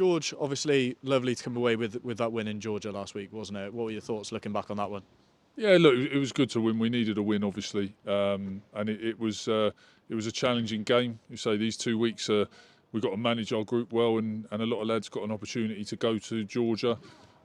George, obviously lovely to come away with that win in Georgia last week, wasn't it? What were your thoughts looking back on that one? Yeah, look, it was good to win. We needed a win, obviously, and it was a challenging game. You say these 2 weeks, we've got to manage our group well, and a lot of lads got an opportunity to go to Georgia,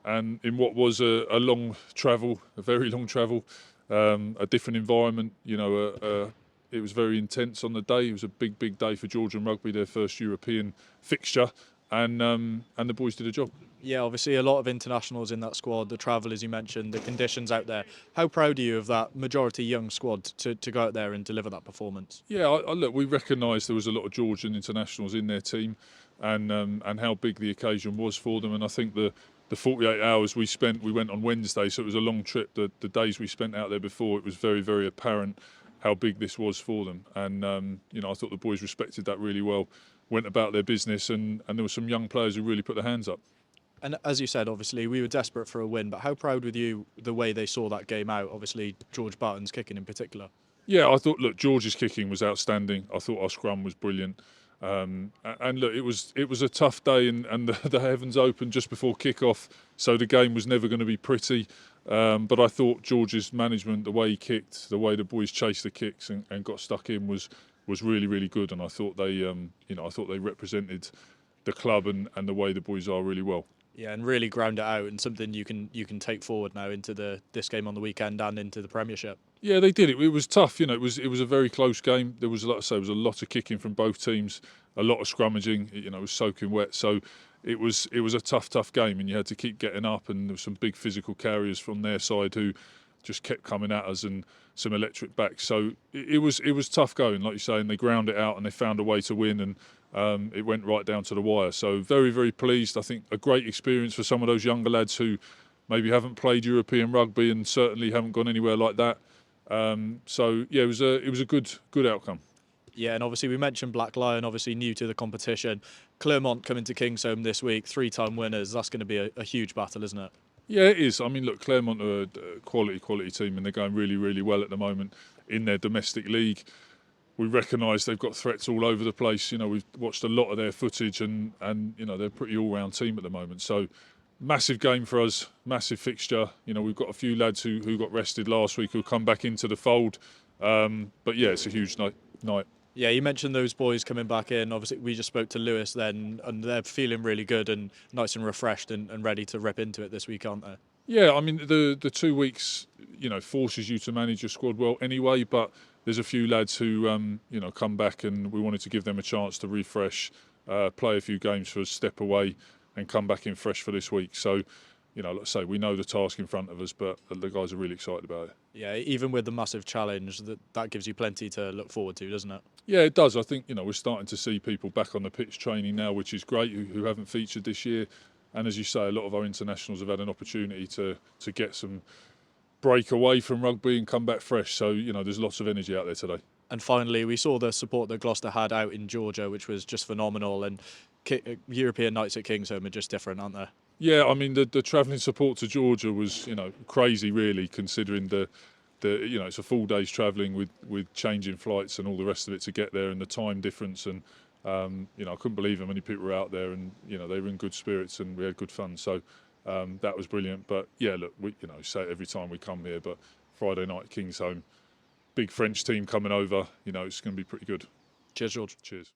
and in what was a long travel, a very long travel, a different environment. It was very intense on the day. It was a big day for Georgian rugby, their first European fixture, and the boys did a job. Yeah, obviously a lot of internationals in that squad, the travel, as you mentioned, the conditions out there. How proud are you of that majority young squad to go out there and deliver that performance? Yeah, look, we recognised there was a lot of Georgian internationals in their team, and how big the occasion was for them. And I think the 48 hours we went on Wednesday, so it was a long trip. The days we spent out there before, it was very apparent how big this was for them. And I thought the boys respected that really well, went about their business, and there were some young players who really put their hands up. And as you said, obviously we were desperate for a win, but how proud were you the way they saw that game out? Obviously George Barton's kicking in particular. Yeah, I thought, look, George's kicking was outstanding. I thought our scrum was brilliant. And look, it was a tough day, and the heavens opened just before kick-off, so the game was never going to be pretty. But I thought George's management, the way he kicked, the way the boys chased the kicks and got stuck in was really good. And I thought they represented the club and the way the boys are really well. Yeah, and really ground it out, and something you can take forward now into this game on the weekend and into the Premiership. Yeah, they did it. It was tough, It was a very close game. There was, like I say, there was a lot of kicking from both teams, a lot of scrummaging. It was soaking wet, so it was a tough game, and you had to keep getting up. And there were some big physical carriers from their side who just kept coming at us, and some electric backs. So it was tough going, like you say, and they ground it out and they found a way to win, and it went right down to the wire. So very pleased. I think a great experience for some of those younger lads who maybe haven't played European rugby and certainly haven't gone anywhere like that. So yeah, it was a good outcome. Yeah, and obviously we mentioned Black Lion, obviously new to the competition. Clermont coming to Kingsholm this week, 3-time winners. That's going to be a huge battle, isn't it? Yeah, it is. I mean, look, Clermont are a quality team, and they're going really well at the moment in their domestic league. We recognise they've got threats all over the place. We've watched a lot of their footage, and they're a pretty all-round team at the moment. So massive game for us, massive fixture. We've got a few lads who got rested last week who'll come back into the fold. But yeah, it's a huge night. Yeah, you mentioned those boys coming back in. Obviously, we just spoke to Lewis then, and they're feeling really good and nice and refreshed and ready to rip into it this week, aren't they? Yeah, I mean, the 2 weeks, forces you to manage your squad well anyway, but there's a few lads who, come back, and we wanted to give them a chance to refresh, play a few games for a step away, and come back in fresh for this week. So, like I say, we know the task in front of us, but the guys are really excited about it. Yeah, even with the massive challenge, that gives you plenty to look forward to, doesn't it? Yeah, it does. I think, we're starting to see people back on the pitch training now, which is great, who haven't featured this year. And as you say, a lot of our internationals have had an opportunity to get some break away from rugby and come back fresh. So, there's lots of energy out there today. And finally, we saw the support that Gloucester had out in Georgia, which was just phenomenal. And European nights at Kingsholm are just different, aren't they? Yeah, I mean, the travelling support to Georgia was, crazy, really, considering it's a full day's travelling with changing flights and all the rest of it to get there, and the time difference. And I couldn't believe how many people were out there, and they were in good spirits, and we had good fun. So that was brilliant. But yeah, look, we say it every time we come here, but Friday night at Kingsholm, big French team coming over. It's going to be pretty good. Cheers, George. Cheers.